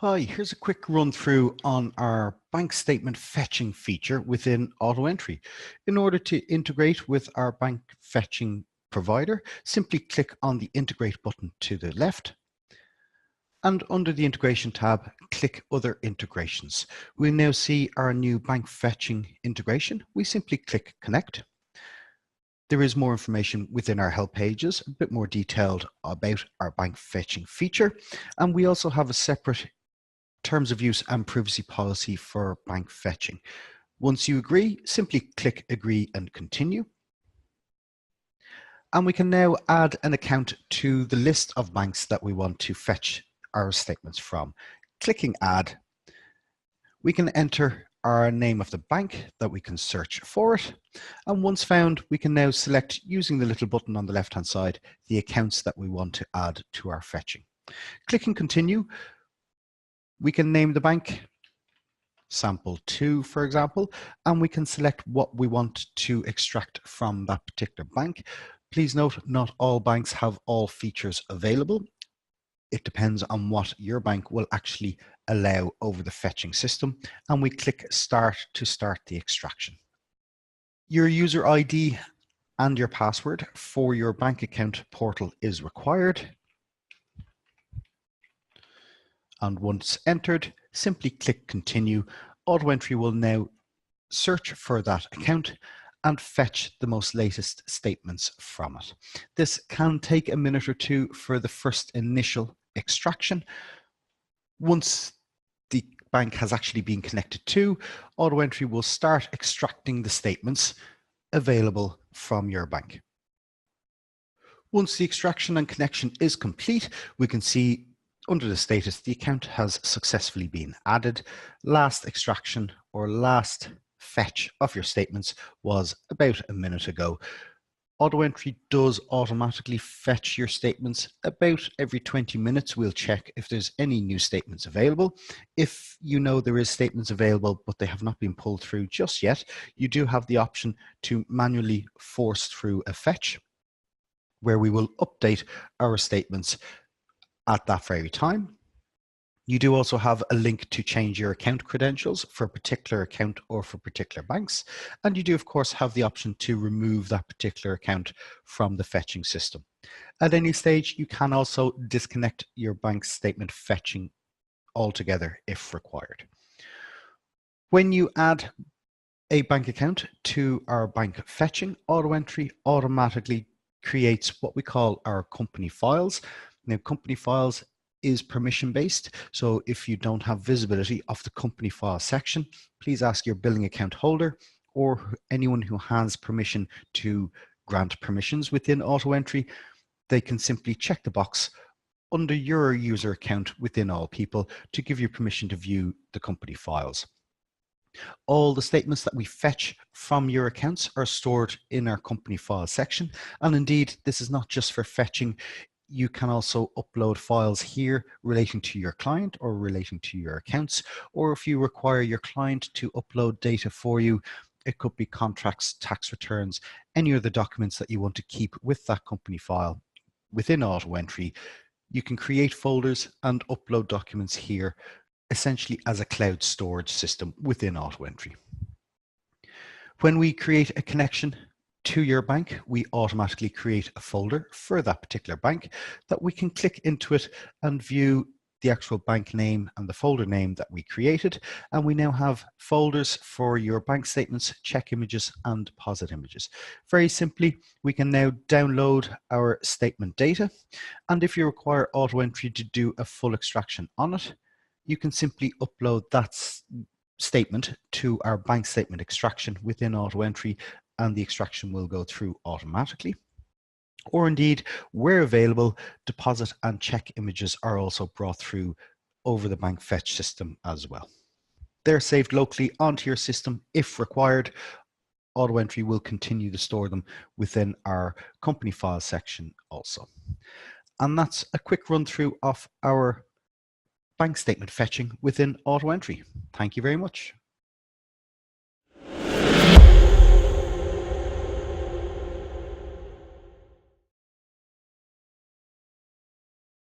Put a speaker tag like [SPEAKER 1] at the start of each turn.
[SPEAKER 1] Hi, here's a quick run through on our bank statement fetching feature within AutoEntry. In order to integrate with our bank fetching provider, simply click on the Integrate button to the left, and under the Integration tab, click Other Integrations. We now see our new bank fetching integration. We simply click Connect. There is more information within our help pages, a bit more detailed about our bank fetching feature, and we also have a separate terms of use and privacy policy for bank fetching. Once you agree, simply click Agree and Continue. And we can now add an account to the list of banks that we want to fetch our statements from. Clicking Add, we can enter our name of the bank that we can search for it. And once found, we can now select, using the little button on the left-hand side, the accounts that we want to add to our fetching. Clicking Continue, we can name the bank, sample 2, for example, and we can select what we want to extract from that particular bank. Please note, not all banks have all features available. It depends on what your bank will actually allow over the fetching system, and we click Start to start the extraction. Your user ID and your password for your bank account portal is required. And once entered, simply click Continue. AutoEntry will now search for that account and fetch the most latest statements from it. This can take a minute or two for the first initial extraction. Once the bank has actually been connected to, AutoEntry will start extracting the statements available from your bank. Once the extraction and connection is complete, we can see under the status, the account has successfully been added. Last extraction or last fetch of your statements was about a minute ago. AutoEntry does automatically fetch your statements about every 20 minutes. We'll check if there's any new statements available. If you know there is statements available, but they have not been pulled through just yet, you do have the option to manually force through a fetch, where we will update our statements at that very time. You do also have a link to change your account credentials for a particular account or for particular banks. And you do, of course, have the option to remove that particular account from the fetching system. At any stage, you can also disconnect your bank statement fetching altogether if required. When you add a bank account to our bank fetching, AutoEntry automatically creates what we call our company files. Now, company files is permission based. So if you don't have visibility of the company file section, please ask your billing account holder or anyone who has permission to grant permissions within AutoEntry. They can simply check the box under your user account within All People to give you permission to view the company files. All the statements that we fetch from your accounts are stored in our company file section. And indeed, this is not just for fetching. You can also upload files here relating to your client or relating to your accounts, or if you require your client to upload data for you, it could be contracts, tax returns, any other documents that you want to keep with that company file within AutoEntry. You can create folders and upload documents here, essentially as a cloud storage system within AutoEntry. When we create a connection to your bank, we automatically create a folder for that particular bank that we can click into it and view the actual bank name and the folder name that we created. And we now have folders for your bank statements, check images, and deposit images. Very simply, we can now download our statement data. And if you require AutoEntry to do a full extraction on it, you can simply upload that statement to our bank statement extraction within AutoEntry, and the extraction will go through automatically. Or indeed, where available, deposit and check images are also brought through over the bank fetch system as well. They're saved locally onto your system if required. AutoEntry will continue to store them within our company file section also. And that's a quick run through of our bank statement fetching within AutoEntry. Thank you very much.